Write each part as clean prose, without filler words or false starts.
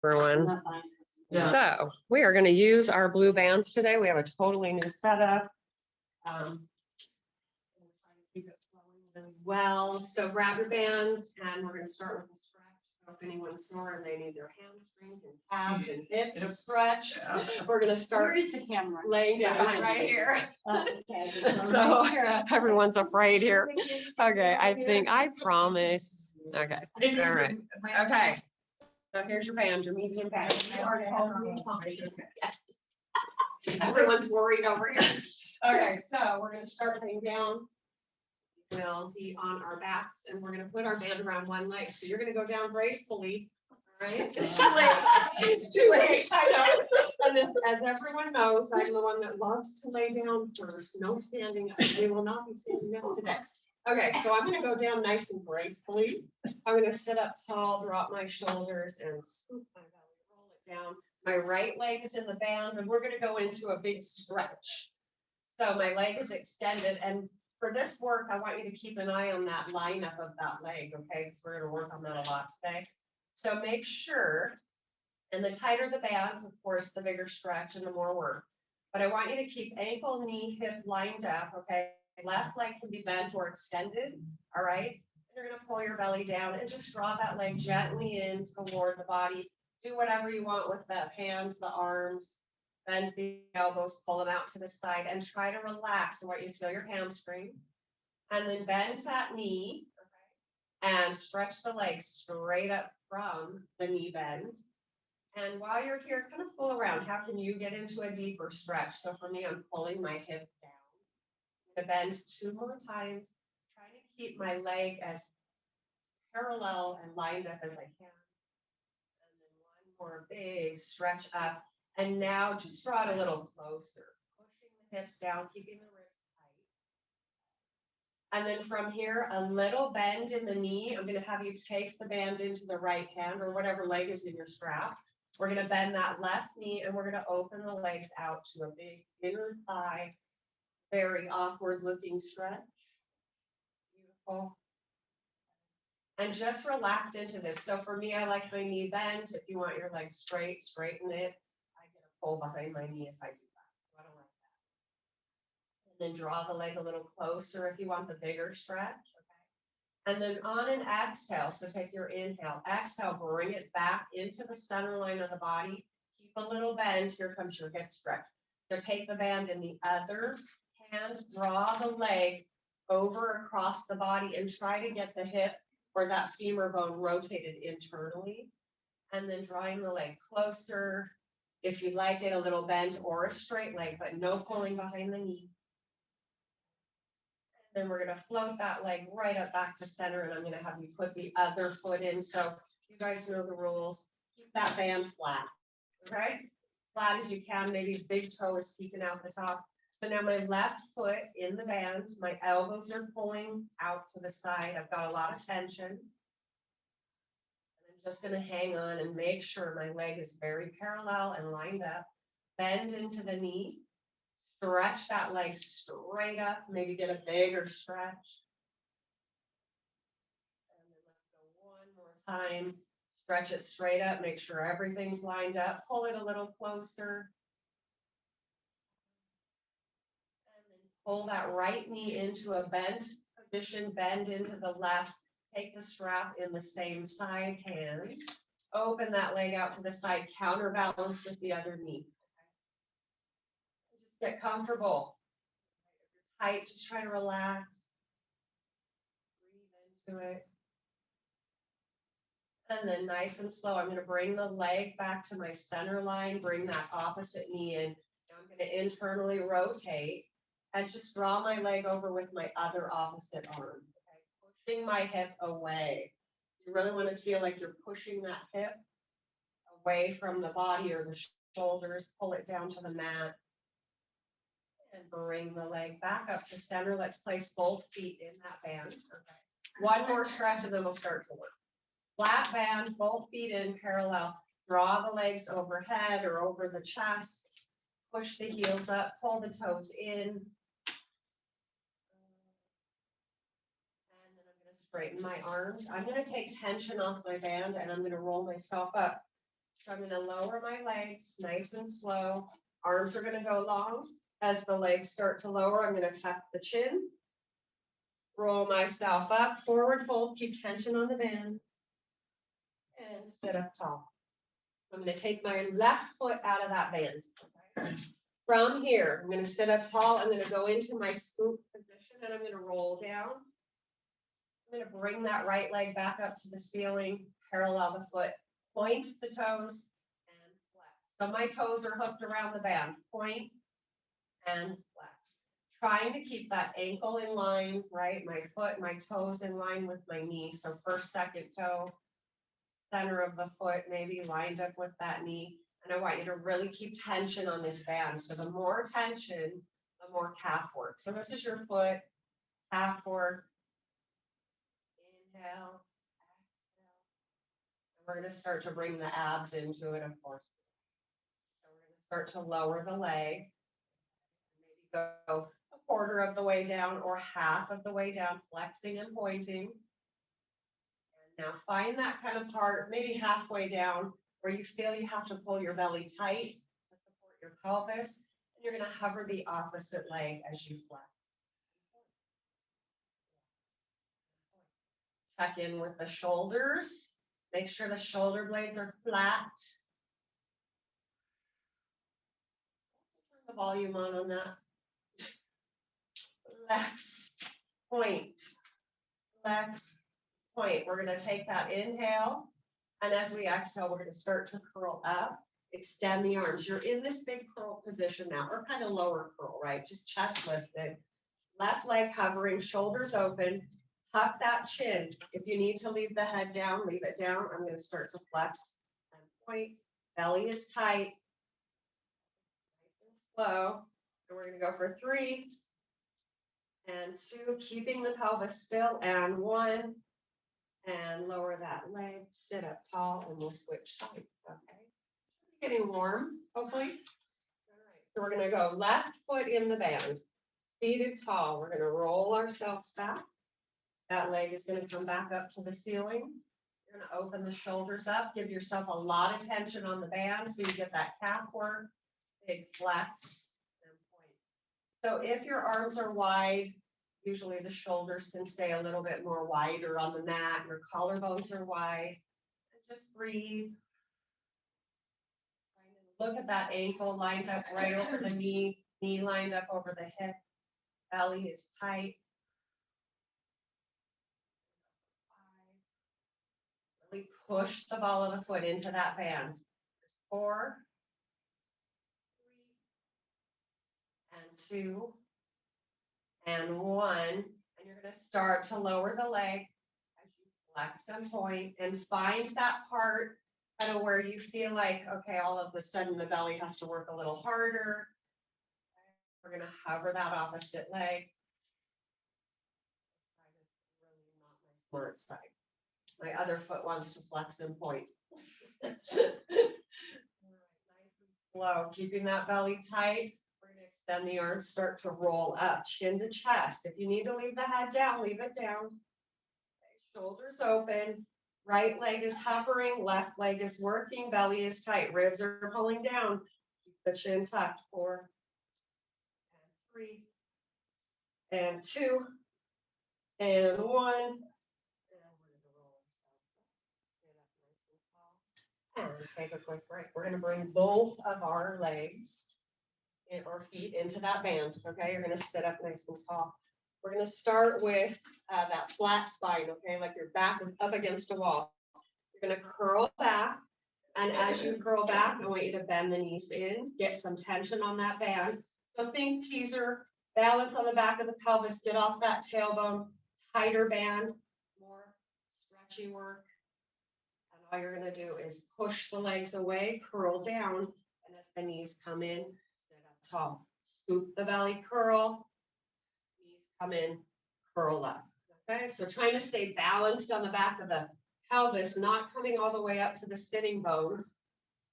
Everyone. So we are going to use our blue bands today. We have a totally new setup. Keep it flowing really well. So grab your bands and we're going to start with a stretch. So if anyone's sore and they need their hamstrings and calves and hips stretched, we're going to start. Where is the camera? Laying down right here. Okay. So everyone's afraid here. Okay, I promise. Okay, all right. Okay. So here's your band, your medium band. You are totally fine. Everyone's worried over here. Okay, so we're going to start laying down. We'll be on our backs and we're going to put our band around one leg. So you're going to go down gracefully. All right. It's too late. It's too late. I know. And then, as everyone knows, I'm the one that loves to lay down first. No standing up. We will not be standing up today. Okay, so I'm going to go down nice and gracefully. I'm going to sit up tall, drop my shoulders, and scoop my belly, roll it down. My right leg is in the band, and we're going to go into a big stretch. So my leg is extended, and for this work, I want you to keep an eye on that lineup of that leg, okay? Because we're going to work on that a lot today. So make sure, and the tighter the band, of course, the bigger stretch and the more work. But I want you to keep ankle, knee, hip lined up, okay? Left leg can be bent or extended, all right? And you're going to pull your belly down and just draw that leg gently in toward the body. Do whatever you want with the hands, the arms, bend the elbows, pull them out to the side, and try to relax. I want you to feel your hamstring. And then bend that knee, okay? And stretch the leg straight up from the knee bend. And while you're here, kind of fool around. How can you get into a deeper stretch? So for me, I'm pulling my hip down. To bend 2 more times, trying to keep my leg as parallel and lined up as I can. And then one more big stretch up. And now just draw it a little closer, pushing the hips down, keeping the wrists tight. And then from here, a little bend in the knee. I'm going to have you take the band into the right hand or whatever leg is in your strap. We're going to bend that left knee and we're going to open the legs out to a big inner thigh. Very awkward looking stretch. Beautiful. And just relax into this. So for me, I like my knee bent. If you want your leg straight, straighten it. I get a pull behind my knee if I do that. So I don't like that. And then draw the leg a little closer if you want the bigger stretch. Okay. And then on an exhale, so take your inhale. Exhale, bring it back into the center line of the body. Keep a little bend. Here comes your hip stretch. So take the band in the other hand, draw the leg over across the body and try to get the hip or that femur bone rotated internally. And then drawing the leg closer. If you like it, a little bent or a straight leg, but no pulling behind the knee. And then we're going to float that leg right up back to center, and I'm going to have you put the other foot in. So you guys know the rules. Keep that band flat, okay? Flat as you can. Maybe big toe is peeking out the top. So now my left foot in the band, my elbows are pulling out to the side. I've got a lot of tension. And I'm just going to hang on and make sure my leg is very parallel and lined up. Bend into the knee. Stretch that leg straight up. Maybe get a bigger stretch. And then let's go one more time. Stretch it straight up. Make sure everything's lined up. Pull it a little closer. Pull that right knee into a bent position, bend into the left, take the strap in the same side hand, open that leg out to the side, counterbalance with the other knee. Just get comfortable. If you're tight, just try to relax. Breathe into it. And then nice and slow, I'm going to bring the leg back to my center line, bring that opposite knee in. Now I'm going to internally rotate. And just draw my leg over with my other opposite arm, okay? Pushing my hip away. You really want to feel like you're pushing that hip away from the body or the shoulders. Pull it down to the mat. And bring the leg back up to center. Let's place both feet in that band. Okay. One more stretch and then we'll start to work. Flat band, both feet in parallel. Draw the legs overhead or over the chest. Push the heels up, pull the toes in. Straighten my arms. I'm going to take tension off my band and I'm going to roll myself up So I'm going to lower my legs nice and slow. Arms are going to go long. As the legs start to lower, I'm going to tuck the chin. Roll myself up, forward fold, keep tension on the band. And sit up tall. So I'm going to take my left foot out of that band. Okay? From here, I'm going to sit up tall. I'm going to go into my scoop position and I'm going to roll down. I'm going to bring that right leg back up to the ceiling, parallel the foot, point the toes, and flex. So my toes are hooked around the band, point and flex. Trying to keep that ankle in line, right? My foot, my toes in line with my knee. So first, second toe, center of the foot, maybe lined up with that knee. And I want you to really keep tension on this band. So the more tension, the more calf work. So this is your foot, calf work. Inhale, exhale. And we're going to start to bring the abs into it, of course. So we're going to start to lower the leg. Maybe go a quarter of the way down or half of the way down, flexing and pointing. And now find that kind of part, maybe halfway down, where you feel you have to pull your belly tight to support your pelvis. And you're going to hover the opposite leg as you flex. Check in with the shoulders. Make sure the shoulder blades are flat. Turn the volume on that. Flex, point, flex, point. We're going to take that inhale. And as we exhale, we're going to start to curl up, extend the arms. You're in this big curl position now, or kind of lower curl, right? Just chest lifted. Left leg hovering, shoulders open. Tuck that chin. If you need to leave the head down, leave it down. I'm going to start to flex and point. Belly is tight. Nice and slow. And we're going to go for 3 and 2, keeping the pelvis still, and 1. And lower that leg, sit up tall, and we'll switch sides, okay? Getting warm, hopefully. All right, so we're going to go left foot in the band, seated tall. We're going to roll ourselves back. That leg is going to come back up to the ceiling. You're going to open the shoulders up, give yourself a lot of tension on the band so you get that calf work, big flex, and point. So if your arms are wide, usually the shoulders can stay a little bit more wider on the mat. Your collarbones are wide. And just breathe. Look at that ankle lined up right over the knee, knee lined up over the hip. Belly is tight. 5. Really push the ball of the foot into that band. 4, 3, and 2, and 1. And you're going to start to lower the leg as you flex and point, and find that part kind of where you feel like, okay, all of a sudden the belly has to work a little harder. We're going to hover that opposite leg. This side is really not my smart side. My other foot wants to flex and point. All right, nice and slow, keeping that belly tight. We're going to extend the arms, start to roll up, chin to chest. If you need to leave the head down, leave it down. Okay, shoulders open. Right leg is hovering, left leg is working, belly is tight, ribs are pulling down. Keep the chin tucked. 4, and 3, and 2, and 1. And we're going to roll ourselves up. Sit up nice and tall. And take a quick break. We're going to bring both of our legs or feet into that band. Okay, you're going to sit up nice and tall. We're going to start with that flat spine, okay, like your back is up against a wall. You're going to curl back, and as you curl back, I want you to bend the knees in, get some tension on that band. So think teaser, balance on the back of the pelvis, get off that tailbone, tighter band, more stretchy work. And all you're going to do is push the legs away, curl down, and as the knees come in, sit up tall. Scoop the belly, curl. Come in, curl up. Okay, so trying to stay balanced on the back of the pelvis, not coming all the way up to the sitting bones.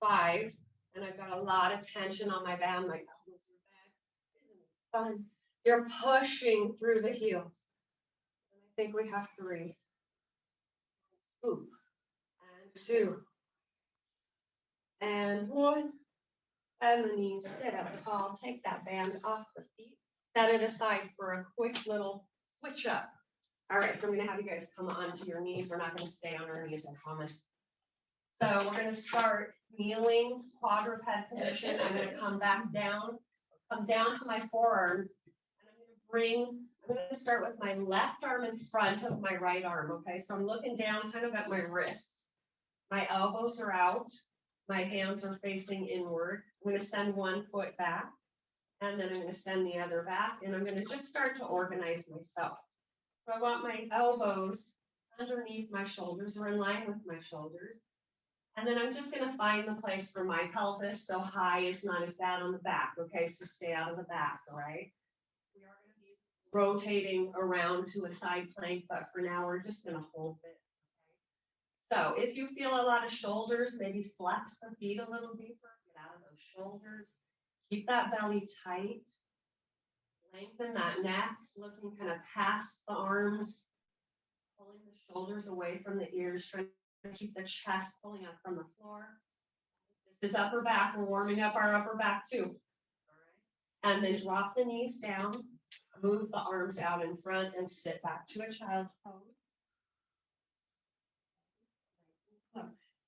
5, and I've got a lot of tension on my band. My elbows are bad. Isn't it fun? You're pushing through the heels. And I think we have 3. 2, and 2, One. And the knees, sit up tall, take that band off the feet, set it aside for a quick little switch up. All right, so I'm gonna have you guys come onto your knees. We're not gonna stay on our knees, I promise. So we're gonna start kneeling, quadruped position. I'm gonna come down to my forearms, and I'm gonna start with my left arm in front of my right arm, okay? So I'm looking down kind of at my wrists. My elbows are out. My hands are facing inward. I'm going to send one foot back, and then I'm going to send the other back, and I'm going to just start to organize myself. So I want my elbows underneath my shoulders or in line with my shoulders. And then I'm just going to find the place for my pelvis so high is not as bad on the back, okay? So stay out of the back, all right? We are going to be rotating around to a side plank, but for now we're just going to hold this. So if you feel a lot of shoulders, maybe flex the feet a little deeper, get out of those shoulders, keep that belly tight, lengthen that neck, looking kind of past the arms, pulling the shoulders away from the ears, trying to keep the chest pulling up from the floor. This is upper back, we're warming up our upper back too. All right. And then drop the knees down, move the arms out in front and sit back to a child's pose.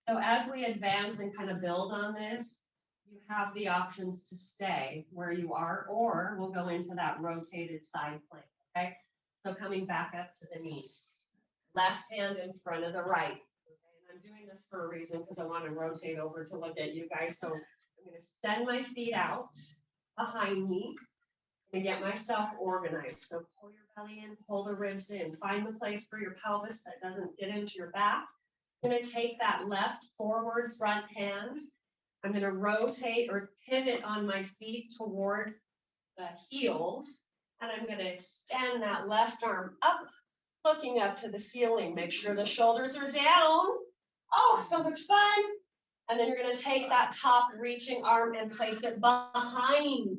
So as we advance and kind of build on this, you have the options to stay where you are, or we'll go into that rotated side plank, okay? So coming back up to the knees, left hand in front of the right. Okay? And I'm doing this for a reason because I want to rotate over to look at you guys. So I'm going to send my feet out behind me and get myself organized. So pull your belly in, pull the ribs in, find the place for your pelvis that doesn't get into your back. I'm going to take that left forward front hand. I'm going to rotate or pivot on my feet toward the heels. And I'm going to extend that left arm up, looking up to the ceiling. Make sure the shoulders are down. Oh, so much fun. And then you're going to take that top reaching arm and place it behind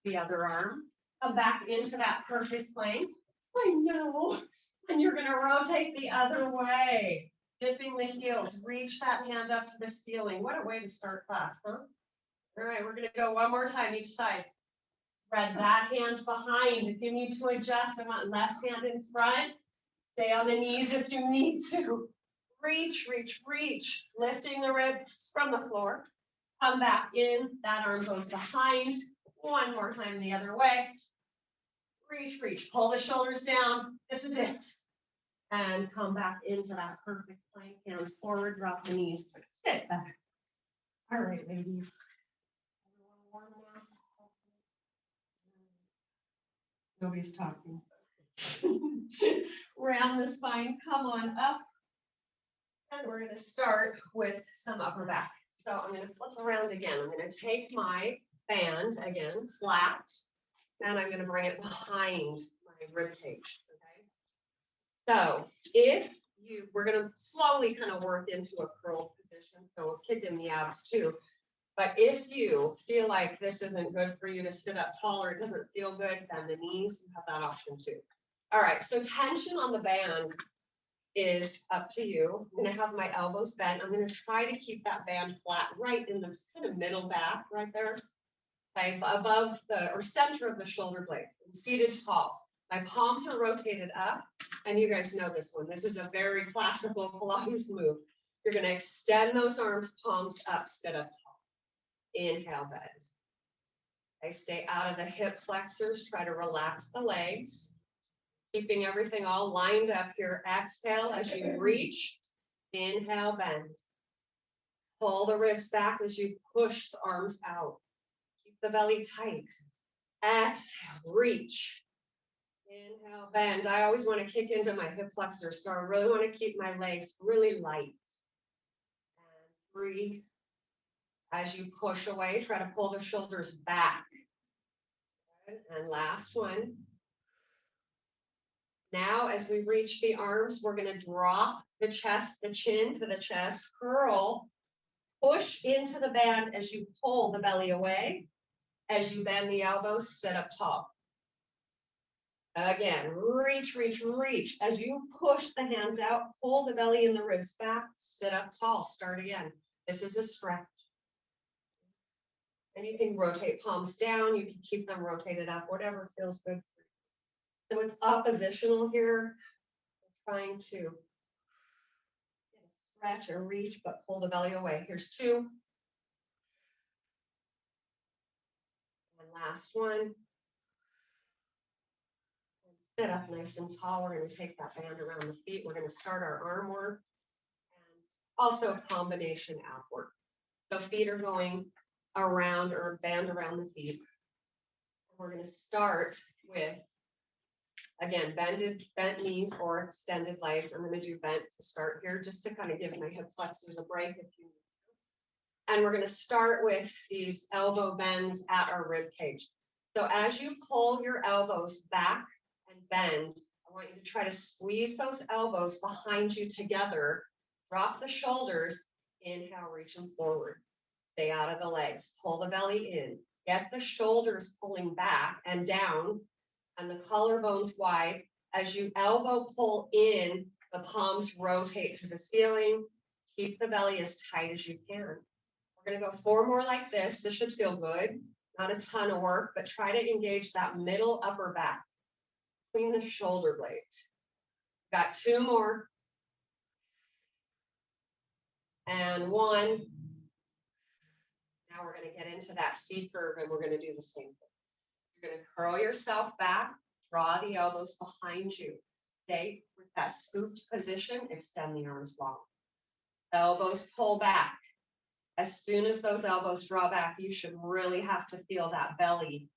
the other arm. Come back into that perfect plank. I know. And you're going to rotate the other way. Dipping the heels, reach that hand up to the ceiling. What a way to start class, huh? All right, we're going to go one more time each side. Spread that hand behind. If you need to adjust, I want left hand in front. Stay on the knees if you need to. Reach, reach, reach. Lifting the ribs from the floor. Come back in. That arm goes behind. One more time the other way. Reach, reach. Pull the shoulders down. This is it. And come back into that perfect plank, hands forward, drop the knees, sit back. All right, ladies. Nobody's talking. Round the spine, come on up. And we're going to start with some upper back. So I'm going to flip around again. I'm going to take my band again, flat, and I'm going to bring it behind my rib cage. So we're going to slowly kind of work into a curl position, so we'll kick in the abs too. But if you feel like this isn't good for you to sit up tall or it doesn't feel good, then the knees, you have that option too. All right, so tension on the band is up to you. I'm going to have my elbows bent. I'm going to try to keep that band flat right in the kind of middle back right there, okay, above or center of the shoulder blades. I'm seated tall. My palms are rotated up, and you guys know this one. This is a very classical Pilates move. You're going to extend those arms, palms up, sit up tall. Inhale, bend. Okay, stay out of the hip flexors. Try to relax the legs. Keeping everything all lined up here. Exhale as you reach. Inhale, bend. Pull the ribs back as you push the arms out. Keep the belly tight. Exhale, reach. Inhale, bend. I always want to kick into my hip flexors, so I really want to keep my legs really light. And 3. As you push away, try to pull the shoulders back. Good. And last one. Now, as we reach the arms, we're going to drop the chest, the chin to the chest, curl, push into the band as you pull the belly away. As you bend the elbows, sit up tall. Again, reach, reach, reach. As you push the hands out, pull the belly and the ribs back, sit up tall. Start again. This is a stretch. And you can rotate palms down, you can keep them rotated up, whatever feels good for you. So it's oppositional here. We're trying to stretch and reach, but pull the belly away. Here's 2. And last one. And sit up nice and tall. We're going to take that band around the feet. We're going to start our arm work and also combination ab work. So feet are going around or band around the feet. We're going to start with, again, bent knees or extended legs. I'm going to do bent to start here just to kind of give my hip flexors a break if you need to. And we're going to start with these elbow bends at our rib cage. So as you pull your elbows back and bend, I want you to try to squeeze those elbows behind you together. Drop the shoulders. Inhale, reaching forward. Stay out of the legs. Pull the belly in. Get the shoulders pulling back and down and the collarbones wide. As you elbow pull in, the palms rotate to the ceiling. Keep the belly as tight as you can. We're going to go 4 more like this. This should feel good. Not a ton of work, but try to engage that middle upper back between the shoulder blades. Got 2 more. And 1. Now we're going to get into that C curve and we're going to do the same thing. You're going to curl yourself back, draw the elbows behind you. Stay with that scooped position, extend the arms long. Elbows pull back. As soon as those elbows draw back, you should really have to feel that belly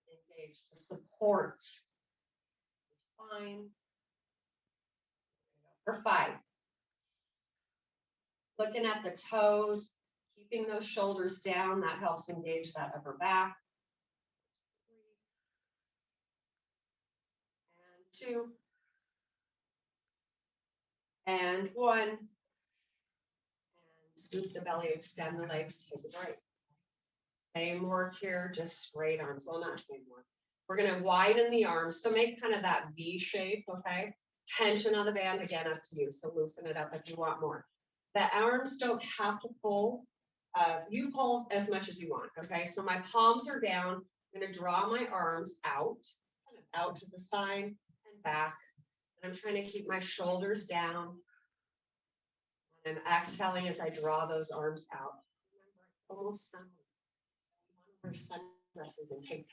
engaged to support your spine. For 5. Looking at the toes, keeping those shoulders down, that helps engage that upper back. 2. And 1. And scoop the belly, extend the legs, take a break. Same work here, just straight arms. Well, not same work. We're going to widen the arms. So make kind of that V shape, okay? Tension on the band, again, up to you. So loosen it up if you want more. The arms don't have to pull. You pull as much as you want, okay? So my palms are down. I'm going to draw my arms out, kind of out to the side and back. And I'm trying to keep my shoulders down. And I'm exhaling as I draw those arms out. Remember, it's almost summer. You want to wear sundresses and take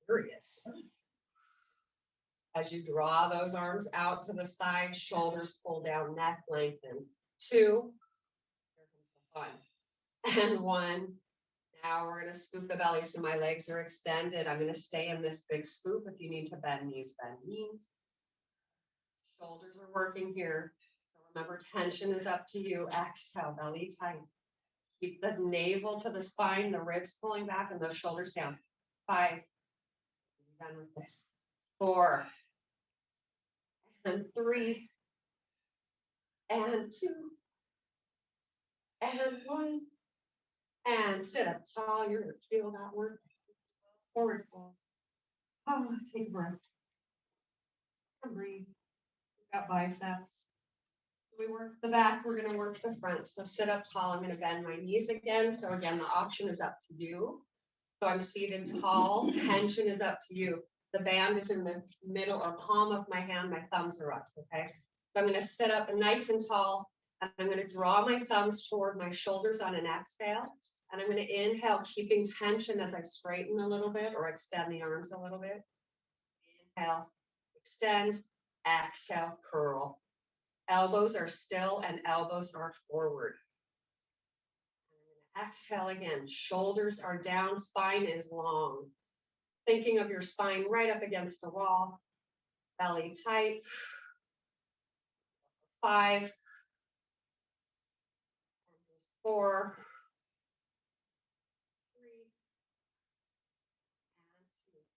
serious. As you draw those arms out to the side, shoulders pull down, neck lengthens. 2, here comes the fun. And 1. Now we're going to scoop the belly so my legs are extended. I'm going to stay in this big scoop. If you need to bend knees, bend knees. Shoulders are working here. So remember, tension is up to you. Exhale, belly tight. Keep the navel to the spine, the ribs pulling back, and those shoulders down. 5. We're done with this. 4. And 3. And 2. And 1. And sit up tall. You're going to feel that work. Forward fold. Oh, take a breath. And breathe. We've got biceps. We work the back, we're going to work the front. So sit up tall. I'm going to bend my knees again. So again, the option is up to you. So I'm seated tall. Tension is up to you. The band is in the middle or palm of my hand. My thumbs are up, okay? So I'm going to sit up nice and tall. And I'm going to draw my thumbs toward my shoulders on an exhale. And I'm going to inhale, keeping tension as I straighten a little bit or extend the arms a little bit. Inhale, extend, exhale, curl. Elbows are still and elbows are forward. Exhale again. Shoulders are down, spine is long. Thinking of your spine right up against the wall. Belly tight. 5. 4. 3. And 2. And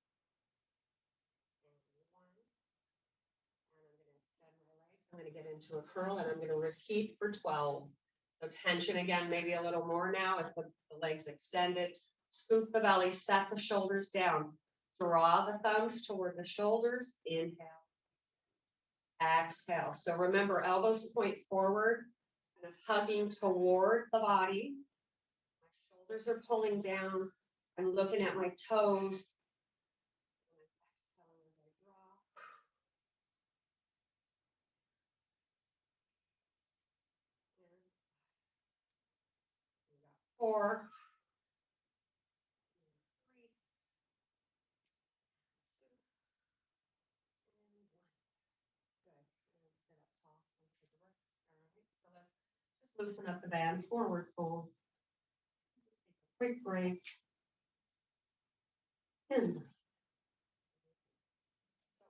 1. And I'm going to extend my legs. I'm going to get into a curl and I'm going to repeat for 12. So tension again, maybe a little more now as the legs extended. Scoop the belly, set the shoulders down. Draw the thumbs toward the shoulders. Inhale. Exhale. So remember, elbows point forward, kind of hugging toward the body. My shoulders are pulling down. I'm looking at my toes. Exhale as I drop. 4, 3, 2, and 1. Good. And sit up tall. Let's take a breath. All right. So let's just loosen up the band. Forward fold. Just take a quick break. In.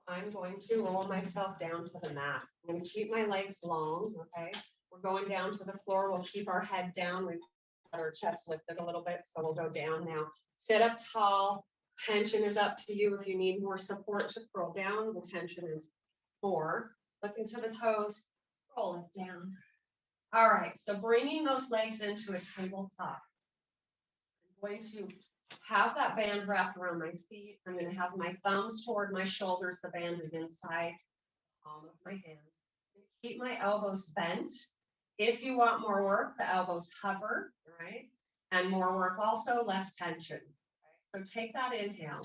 I'm going to roll myself down to the mat. I'm going to keep my legs long, okay? We're going down to the floor. We'll keep our head down. We've got our chest lifted a little bit, so we'll go down now. Sit up tall. Tension is up to you. If you need more support to curl down, the tension is 4. Look into the toes. Roll it down. All right, so bringing those legs into a tabletop. I'm going to have that band wrapped around my feet. I'm going to have my thumbs toward my shoulders. The band is inside the palm of my hand. Keep my elbows bent. If you want more work, the elbows hover, right? And more work also, less tension. Right? So take that inhale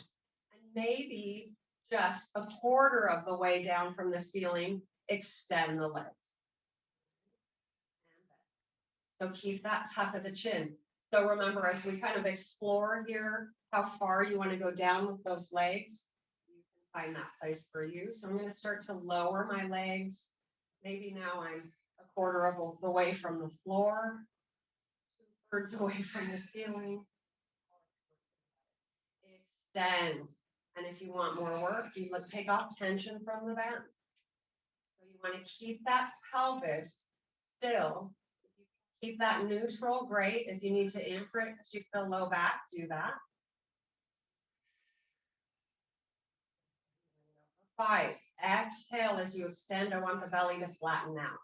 and maybe just a quarter of the way down from the ceiling, extend the legs. So keep that tuck of the chin. So remember, as we kind of explore here, how far you want to go down with those legs, you can find that place for you. So I'm going to start to lower my legs. Maybe now I'm a quarter of the way from the floor, 2/3 away from the ceiling. Extend. And if you want more work, you take off tension from the band. So you want to keep that pelvis still. Keep that neutral, great. If you need to imprint because you feel low back, do that. 5, exhale as you extend. I want the belly to flatten out.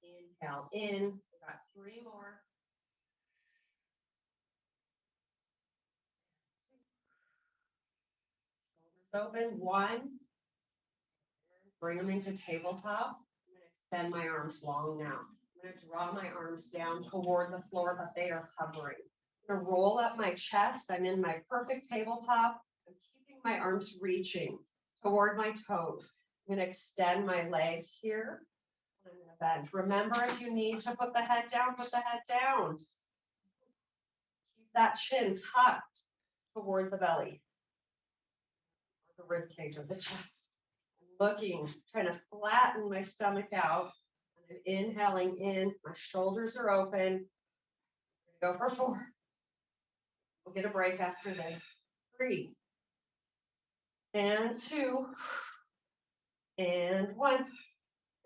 Inhale in, we've got 3 more. 2. Shoulders open, 1. Bring them into tabletop. I'm going to extend my arms long now. I'm going to draw my arms down toward the floor, but they are hovering. I'm going to roll up my chest. I'm in my perfect tabletop. I'm keeping my arms reaching toward my toes. I'm going to extend my legs here. I'm going to bend. Remember, if you need to put the head down, put the head down. Keep that chin tucked toward the belly, or the rib cage of the chest. I'm looking, trying to flatten my stomach out. I'm inhaling in, my shoulders are open. Go for 4. We'll get a break after this. 3. And 2. And 1.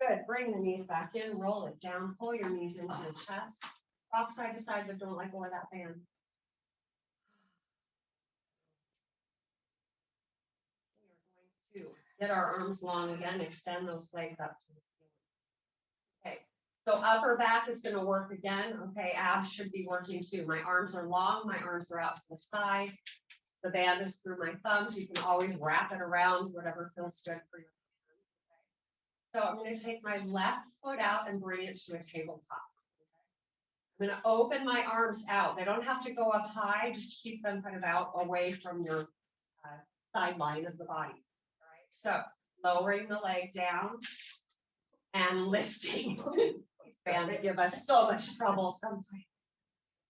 Good. Bring the knees back in, roll it down, pull your knees into the chest. Rock side to side, but don't let go of that band. We are going to get our arms long again, extend those legs up to the ceiling. Okay. So upper back is going to work again. Okay, abs should be working too. My arms are long, my arms are out to the side. The band is through my thumbs. You can always wrap it around, whatever feels good for your hands. Okay. So I'm going to take my left foot out and bring it to a tabletop. Okay. I'm going to open my arms out. They don't have to go up high, just keep them kind of out away from your sideline of the body. All right. So lowering the leg down and lifting. These bands give us so much trouble sometimes.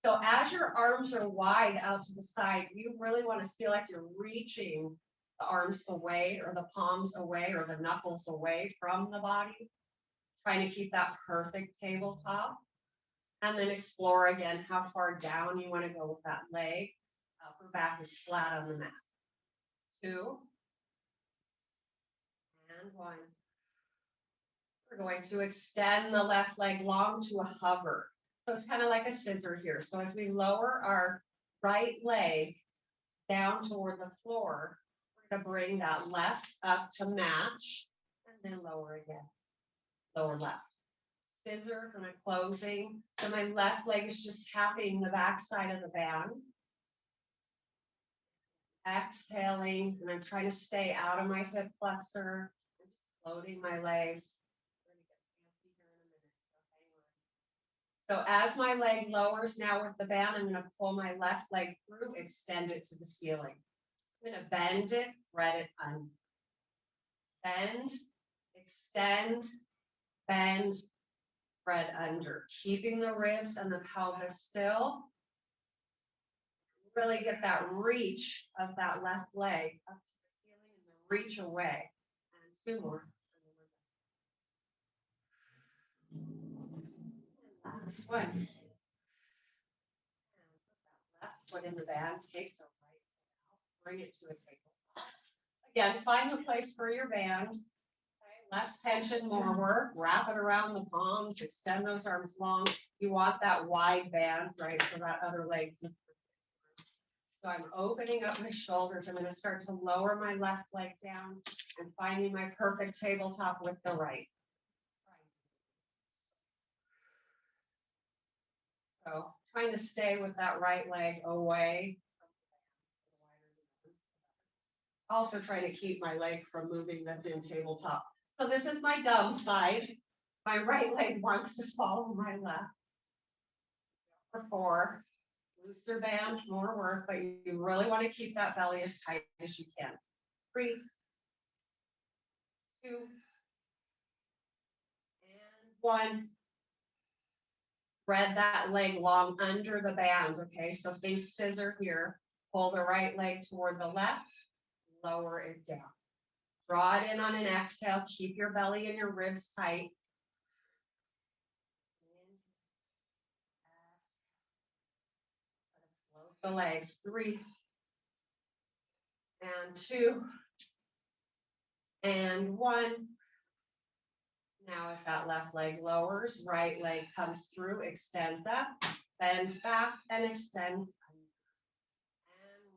So as your arms are wide out to the side, you really want to feel like you're reaching the arms away or the palms away or the knuckles away from the body, trying to keep that perfect tabletop. And then explore again how far down you want to go with that leg. Upper back is flat on the mat. 2. And 1. We're going to extend the left leg long to a hover. So it's kind of like a scissor here. So as we lower our right leg down toward the floor, we're going to bring that left up to match and then lower again. Lower left. Scissor kind of closing. So my left leg is just tapping the back side of the band. Exhaling, and I'm trying to stay out of my hip flexor. I'm just floating my legs. So as my leg lowers now with the band, I'm gonna pull my left leg through, extend it to the ceiling. I'm gonna bend it, thread it under. Bend, extend, bend, thread under. Keeping the ribs and the pelvis still. Really get that reach of that left leg up to the ceiling and the reach away. And 2 more. Last one. And put that left foot in the band, take the right foot out, bring it to a table. Again, find a place for your band. Okay, less tension, more work. Wrap it around the palms, extend those arms long. You want that wide band, right, for that other leg. So I'm opening up my shoulders. I'm going to start to lower my left leg down and finding my perfect tabletop with the right. So trying to stay with that right leg away. Also trying to keep my leg from moving that's in tabletop. So this is my dumb side. My right leg wants to follow my left. For 4. Looser band, more work, but you really want to keep that belly as tight as you can. 3, 2, and 1. Thread that leg long under the band, okay? So think scissor here. Pull the right leg toward the left, lower it down. Draw it in on an exhale. Keep your belly and your ribs tight. Float the legs. 3, and 2, and 1. Now as that left leg lowers, right leg comes through, extends up, bends back, and extends and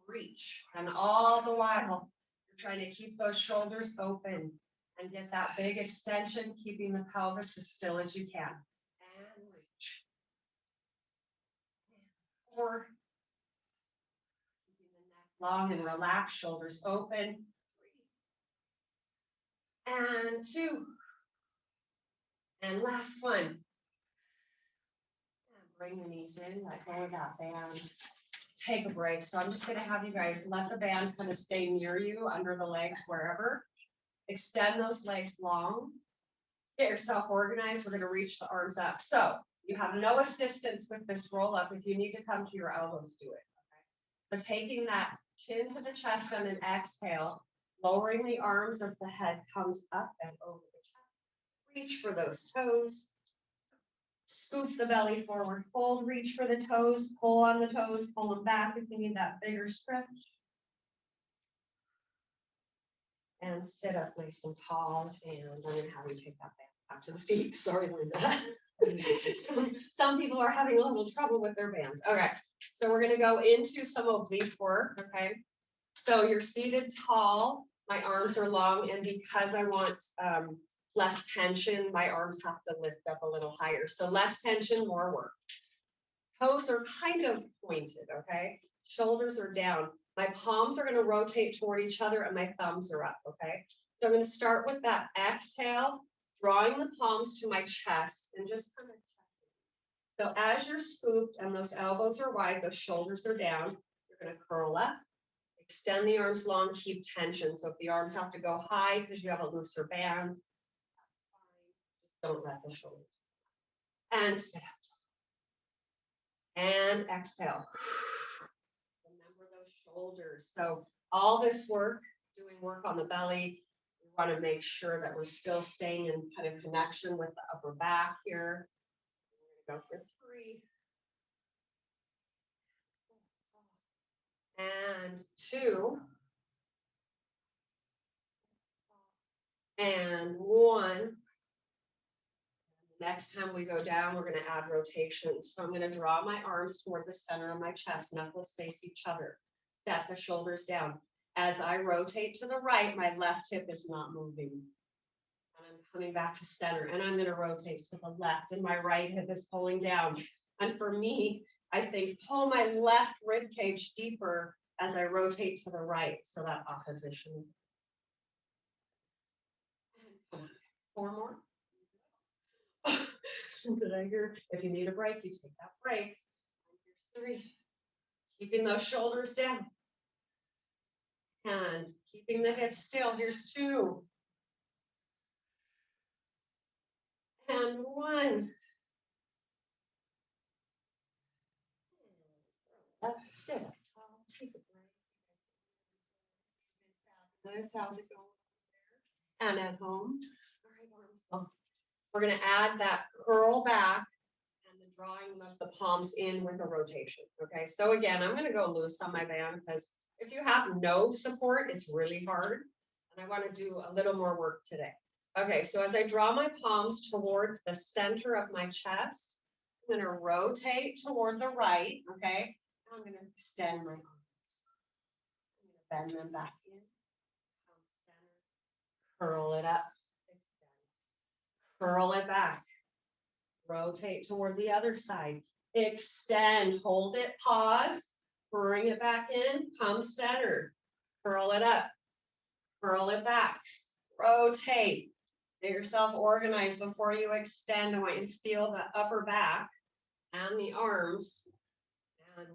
reach. And all the while, you're trying to keep those shoulders open and get that big extension, keeping the pelvis as still as you can. And reach. And 4. Keeping the neck long and relaxed, shoulders open. 3. And 2. And last one. And bring the knees in, let go of that band. Take a break. So I'm just going to have you guys let the band kind of stay near you, under the legs, wherever. Extend those legs long. Get yourself organized. We're going to reach the arms up. So you have no assistance with this roll up. If you need to come to your elbows, do it. Okay? So taking that chin to the chest on an exhale, lowering the arms as the head comes up and over the chest. Reach for those toes. Scoop the belly forward, fold, reach for the toes, pull on the toes, pull them back if you need that bigger stretch. And sit up nice and tall, and I'm going to have you take that back to the feet. Sorry, Linda. Some people are having a little trouble with their band. Okay, so we're going to go into some oblique work, okay? So you're seated tall, my arms are long, and because I want less tension, my arms have to lift up a little higher. So less tension, more work. Toes are kind of pointed, okay? Shoulders are down. My palms are going to rotate toward each other and my thumbs are up, okay? So I'm going to start with that exhale, drawing the palms to my chest and just kind of check. So as you're scooped and those elbows are wide, those shoulders are down, you're going to curl up, extend the arms long, keep tension. So if the arms have to go high because you have a looser band, don't let the shoulders. And sit up. And exhale. Remember those shoulders. So all this work, doing work on the belly, we want to make sure that we're still staying in kind of connection with the upper back here. We're going to go for 3. And 2. And 1. Next time we go down, we're going to add rotations. So I'm going to draw my arms toward the center of my chest, knuckles face each other. Set the shoulders down. As I rotate to the right, my left hip is not moving. And I'm coming back to center, and I'm going to rotate to the left, and my right hip is pulling down. And for me, I think pull my left rib cage deeper as I rotate to the right, so that opposition. 4 more. Did I hear? If you need a break, you take that break. Here's 3. Keeping those shoulders down. And keeping the hips still. Here's 2. And 1. Sit up tall. Take a break. Nice. How's it going? And at home. All right, arms up. We're going to add that curl back and the drawing of the palms in with a rotation. Okay, so again, I'm going to go loose on my band because if you have no support, it's really hard. And I want to do a little more work today. Okay, so as I draw my palms towards the center of my chest, I'm going to rotate toward the right. Okay, I'm going to extend my arms. I'm going to bend them back in. Curl it up, extend, curl it back, rotate toward the other side, extend, hold it, pause, bring it back in, come center, curl it up, curl it back, rotate, get yourself organized before you extend. I want you to feel the upper back and the arms, and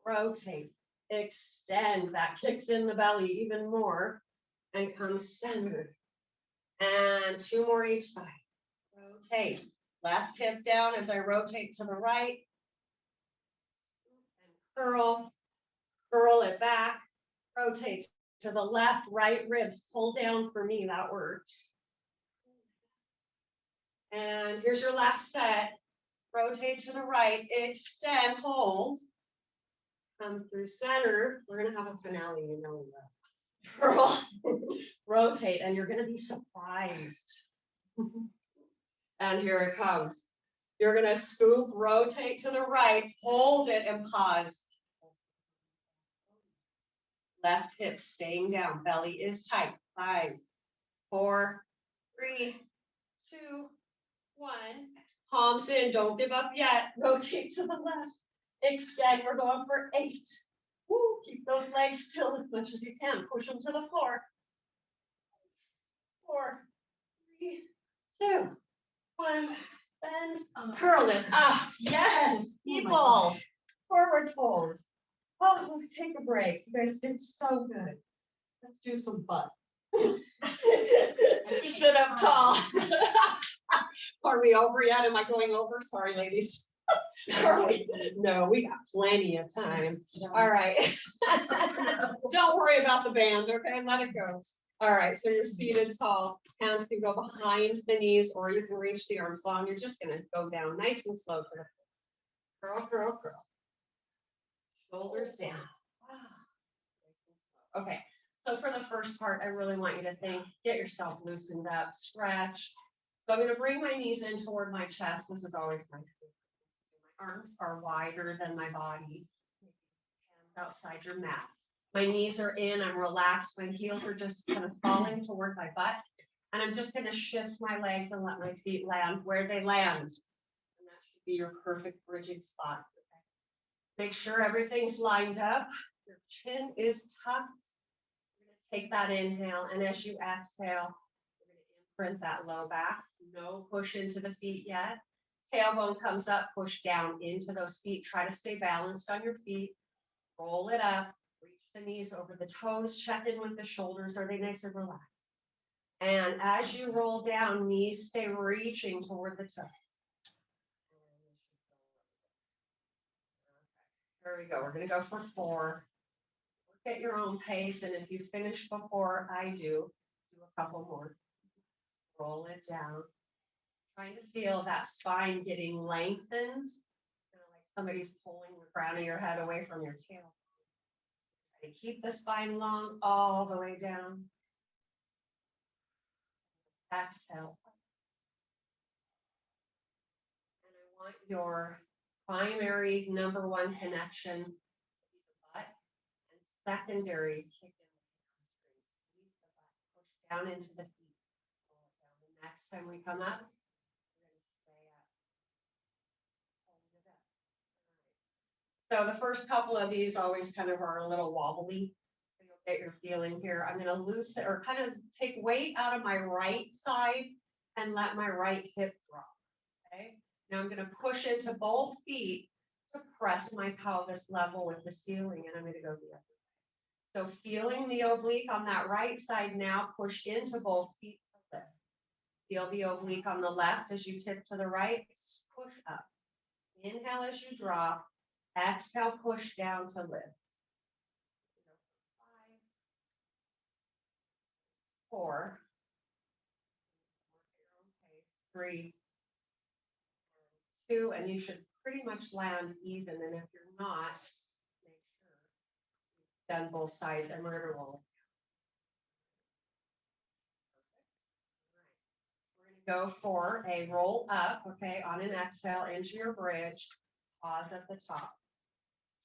rotate, extend, that kicks in the belly even more. And come centered. And 2 more each side. Rotate. Left hip down as I rotate to the right. And curl. Curl it back. Rotate to the left. Right ribs pull down for me. That works. And here's your last set. Rotate to the right. Extend. Hold. Come through center. We're going to have a finale, you know that. Curl, rotate, and you're going to be surprised. And here it comes. You're going to scoop, rotate to the right, hold it, and pause. Left hip staying down, belly is tight. 5, 4, 3, 2, 1. Palms in, don't give up yet. Rotate to the left. Extend, we're going for 8. Woo, keep those legs still as much as you can. Push them to the floor. 4, 3, 2, 1. Bend, curl it. Ah, yes, people. Forward fold. Oh, take a break. You guys did so good. Let's do some butt. Sit up tall. Are we over yet? Am I going over? Sorry, ladies. Are we? No, we got plenty of time. All right. Don't worry about the band, okay? Let it go. All right, so you're seated tall. Hands can go behind the knees, or you can reach the arms long. You're just going to go down nice and slow to the floor. Curl, curl, curl. Shoulders down. Okay, so for the first part, I really want you to think, get yourself loosened up, stretch. So I'm going to bring my knees in toward my chest. This is always my favorite. My arms are wider than my body. Hands outside your mat. My knees are in, I'm relaxed. My heels are just kind of falling toward my butt. And I'm just going to shift my legs and let my feet land where they land. And that should be your perfect bridging spot. Okay. Make sure everything's lined up. Your chin is tucked. You're going to take that inhale. And as you exhale, you're going to imprint that low back. No push into the feet yet. Tailbone comes up, push down into those feet. Try to stay balanced on your feet. Roll it up. Reach the knees over the toes. Check in with the shoulders. Are they nice and relaxed? And as you roll down, knees stay reaching toward the toes. There we go. We're going to go for 4. Look at your own pace. And if you finish before I do a couple more. Roll it down. Trying to feel that spine getting lengthened. Kind of like somebody's pulling the crown of your head away from your tail. Try to keep the spine long all the way down. Exhale. And I want your primary number 1 connection to be the butt, and secondary kick in the hamstrings. Squeeze the butt, push down into the feet. Pull it down. The next time we come up, we're going to stay up. Hold it up. All right. So the first couple of these always kind of are a little wobbly. So you'll get your feeling here. I'm going to loosen or kind of take weight out of my right side and let my right hip drop. Okay. Now I'm going to push into both feet to press my pelvis level with the ceiling, and I'm going to go the other way. So feeling the oblique on that right side now, push into both feet to lift. Feel the oblique on the left as you tip to the right, push up. Inhale as you drop, exhale, push down to lift. 5, 4, 3, 2, and you should pretty much land even, and if you're not, make sure you've done both sides, and we're going to roll. Go for a roll up, okay, on an exhale into your bridge, pause at the top.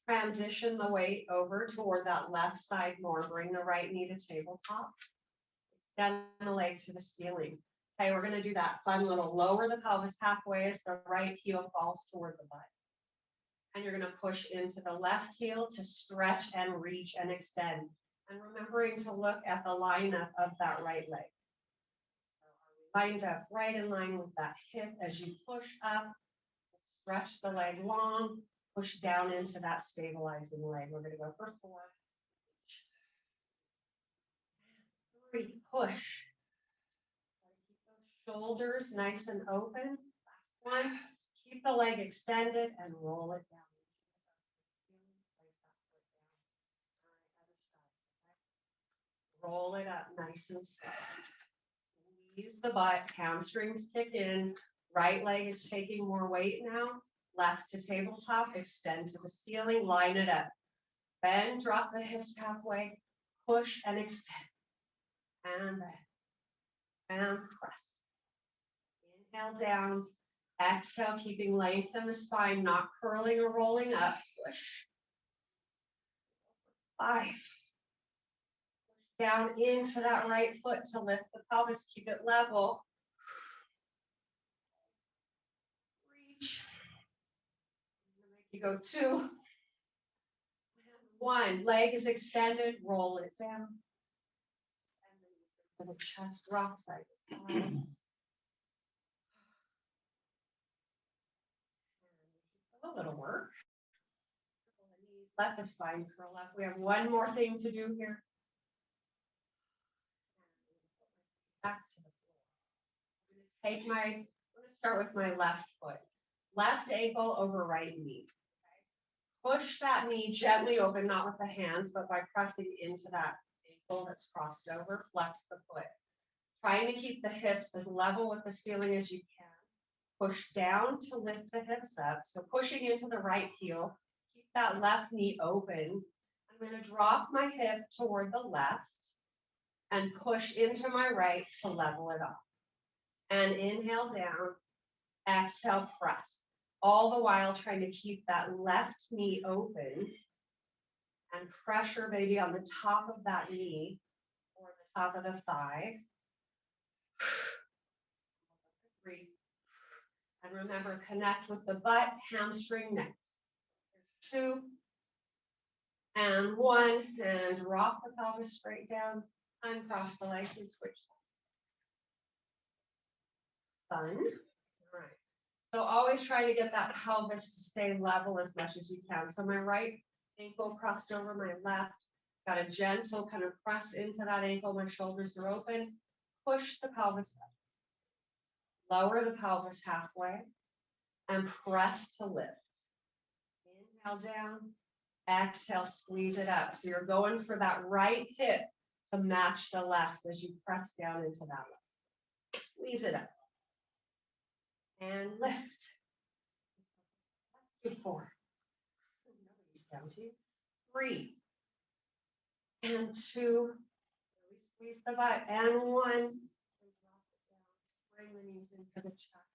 Transition the weight over toward that left side more. Bring the right knee to tabletop. Extend the leg to the ceiling. Okay, we're going to do that fun little lower the pelvis halfway as the right heel falls toward the butt. And you're going to push into the left heel to stretch and reach and extend. And remembering to look at the lineup of that right leg. Lined up right in line with that hip as you push up, stretch the leg long, push down into that stabilizing leg. We're going to go for 4. 3, push. Keep those shoulders nice and open. Last one, keep the leg extended and roll it down. Roll it up nice and slow. Squeeze the butt, hamstrings kick in, right leg is taking more weight now, left to tabletop, extend to the ceiling, line it up. Bend, drop the hips halfway, push and extend. And bend. And press. Inhale down, exhale, keeping length in the spine, not curling or rolling up, push. 5. Down into that right foot to lift the pelvis, keep it level. Reach. You go 2. 1, leg is extended, roll it down. And then the chest rock side to side. A little work. Let the spine curl up. We have one more thing to do here. Back to the floor. I'm going to start with my left foot. Left ankle over right knee. Okay. Push that knee gently open, not with the hands, but by pressing into that ankle that's crossed over. Flex the foot. Trying to keep the hips as level with the ceiling as you can. Push down to lift the hips up. So pushing into the right heel. Keep that left knee open. I'm going to drop my hip toward the left and push into my right to level it off. And inhale down, exhale, press. All the while trying to keep that left knee open and pressure maybe on the top of that knee or the top of the thigh. 3. And remember, connect with the butt, hamstring next. 2. And 1. And drop the pelvis straight down. Uncross the legs and switch. Fun. All right. So always try to get that pelvis to stay level as much as you can. So my right ankle crossed over my left. Got a gentle kind of press into that ankle. My shoulders are open. Push the pelvis up. Lower the pelvis halfway and press to lift. Inhale down. Exhale, squeeze it up. So you're going for that right hip to match the left as you press down into that left. Squeeze it up. And lift. Let's do 4. Nobody's down to you. 3. And 2. Really squeeze the butt. And 1. And drop it down. Bring the knees into the chest.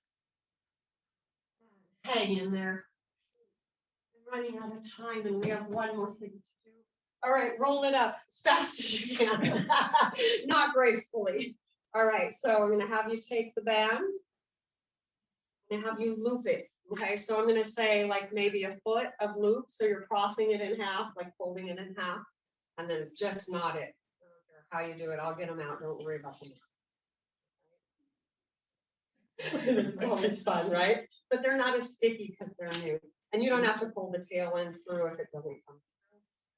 And hang in there. I'm running out of time and we have one more thing to do. All right, roll it up as fast as you can. Not gracefully. All right, so I'm going to have you take the band and have you loop it. Okay, so I'm going to say like maybe a foot of loop. So you're crossing it in half, like folding it in half, and then just knot it. I don't care how you do it. I'll get them out. Don't worry about them. This film is fun, right? But they're not as sticky because they're new. And you don't have to pull the tail end through if it doesn't come.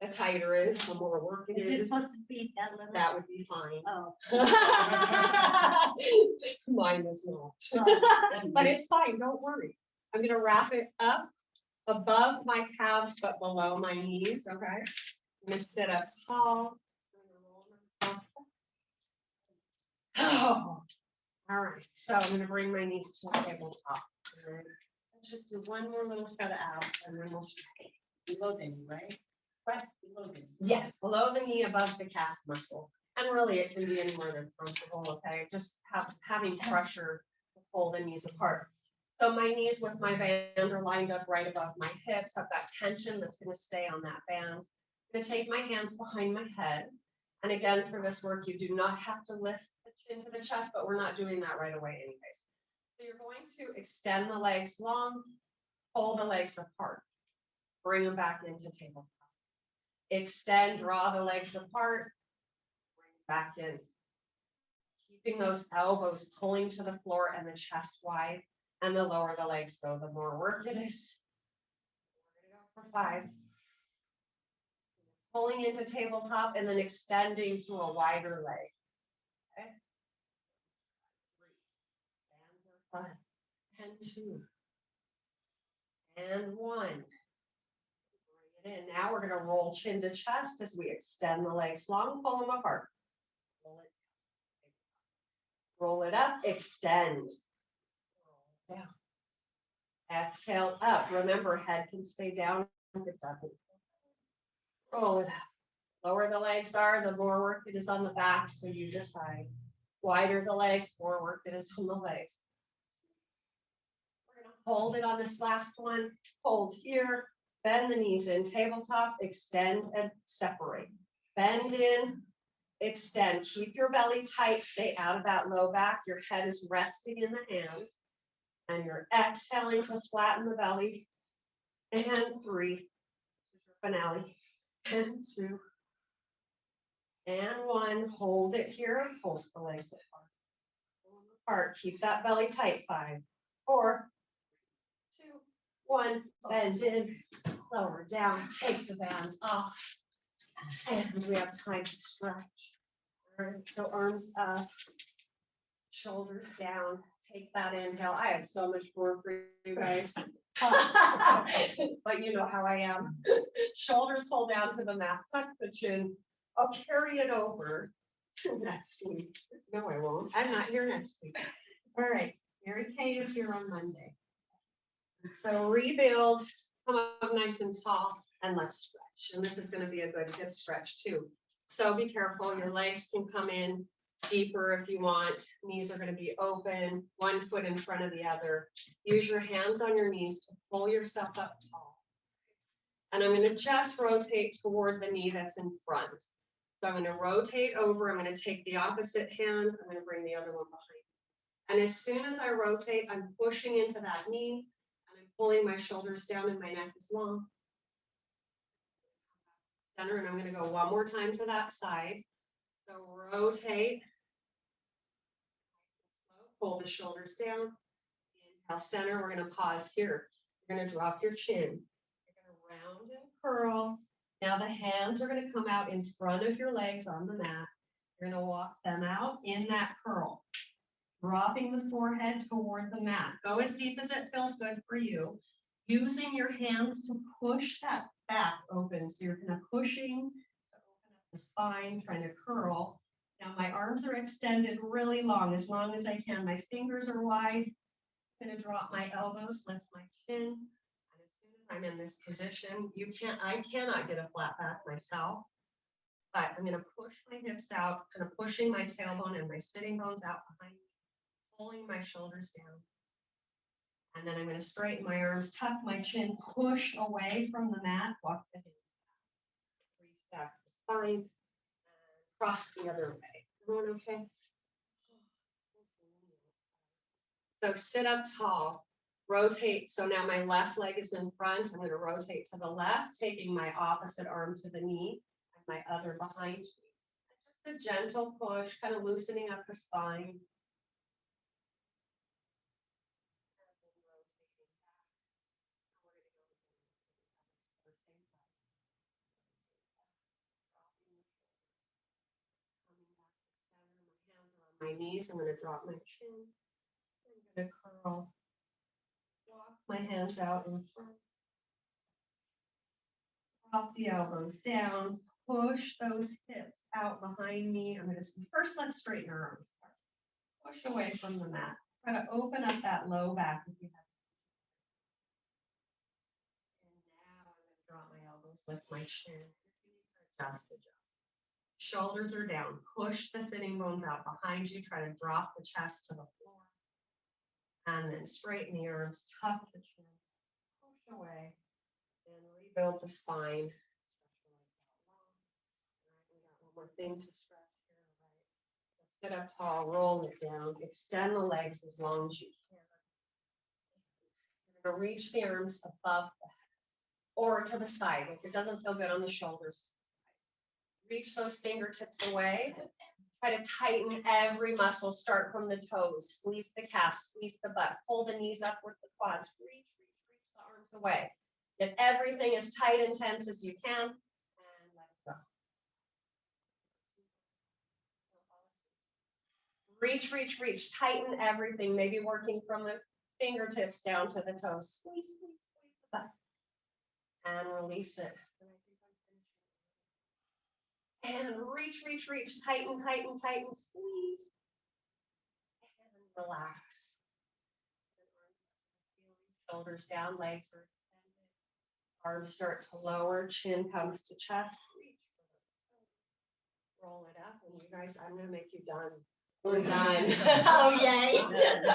The tighter it is, the more work it Is it is. supposed to be that little? That would be fine. Oh. Mine is not. But it's fine, don't worry. I'm gonna wrap it up above my calves but below my knees, okay? I'm gonna sit up tall. Oh, all right, so I'm gonna bring my knees to the tabletop. All right. Let's just do one more little set of abs and then we'll straight. Below the knee, right? What? Below the knee. Yes, below the knee, above the calf muscle. And really, it can be anywhere that's comfortable, okay? Just having pressure to pull the knees apart. So my knees with my band are lined up right above my hips. I've got tension that's gonna stay on that band. I'm gonna take my hands behind my head. And again, for this work, you do not have to lift the chin to the chest, but we're not doing that right away anyways. So you're going to extend the legs long, pull the legs apart, bring them back into tabletop. Extend, draw the legs apart, bring it back in. Keeping those elbows pulling to the floor and the chest wide, and the lower the legs go, the more work it is. We're gonna go for 5. Pulling into tabletop and then extending to a wider leg. Okay. 3. Bands are fun. And 2. And 1. Bring it in. Now we're going to roll chin to chest as we extend the legs long, pull them apart. Roll it up, extend. Roll it down. Exhale up. Remember, head can stay down if it doesn't. Roll it up. Lower the legs are, the more work it is on the back, so you decide. Wider the legs, more work it is on the legs. We're going to hold it on this last one. Hold here, bend the knees in, tabletop, extend and separate. Bend in, extend. Keep your belly tight, stay out of that low back. Your head is resting in the hands. And you're exhaling to flatten the belly. And 3. This is your finale. And 2. And 1, hold it here, pulse the legs apart. Pull them apart, keep that belly tight. 5, 4, 2, 1, bend in, lower down, take the band off. And we have time to stretch. All right, so arms up, shoulders down, take that inhale. I have so much more for you guys. But you know how I am. Shoulders hold down to the mat, tuck the chin. I'll carry it over to next week. No, I won't. I'm not here next week. All right. Mary Kay is here on Monday. So rebuild, come up nice and tall, and let's stretch. And this is going to be a good hip stretch too. So be careful. Your legs can come in deeper if you want. Knees are going to be open, one foot in front of the other. Use your hands on your knees to pull yourself up tall. And I'm going to just rotate toward the knee that's in front. So I'm going to rotate over. I'm going to take the opposite hand. I'm going to bring the other one behind. And as soon as I rotate, I'm pushing into that knee and I'm pulling my shoulders down and my neck is long. Center, and I'm going to go one more time to that side. So rotate. Pull the shoulders down. Inhale, center. We're going to pause here. You're going to drop your chin. You're going to round and curl. Now the hands are going to come out in front of your legs on the mat. You're going to walk them out in that curl. Dropping the forehead toward the mat. Go as deep as it feels good for you. Using your hands to push that back open. So you're kind of pushing to open up the spine, trying to curl. Now my arms are extended really long as I can. My fingers are wide. I'm going to drop my elbows, lift my chin. And as soon as I'm in this position, I cannot get a flat back myself. But I'm going to push my hips out, kind of pushing my tailbone and my sitting bones out behind me, pulling my shoulders down. And then I'm going to straighten my arms, tuck my chin, push away from the mat, walk the hands back, restack the spine, and cross the other way. Everyone okay? So sit up tall, rotate. So now my left leg is in front. I'm going to rotate to the left, taking my opposite arm to the knee and my other behind me. Just a gentle push, kind of loosening up the spine. my knees. I'm gonna drop my chin. I'm gonna curl. Walk my hands out in front. Drop the elbows down. Push those hips out behind me. I'm gonna first let's straighten our arms. Push away from the mat. Try to open up that low back if you have. And now I'm gonna drop my elbows, lift my chin. Adjust. Shoulders are down. Push the sitting bones out behind you. Try to drop the chest to the floor. And then straighten the arms, tuck the chin, push away, and rebuild the spine. We got one more thing to stretch here, right? So sit up tall, roll it down, extend the legs as long as you can. You're gonna reach the arms above the head or to the side. If it doesn't feel good on the shoulders, reach those fingertips away. Try to tighten every muscle. Start from the toes. Squeeze the calves, squeeze the butt. Pull the knees upward, the quads. Reach the arms away. Get everything as tight and tense as you can. And let it go. Reach. Tighten everything. Maybe working from the fingertips down to the toes. Squeeze the butt. And release it. And reach, tighten, squeeze, and relax. Shoulders down, legs are extended. Arms start to lower, chin comes to chest. Reach for those toes. Roll it up, and you guys, I'm gonna make you done. We're done. Oh, yay.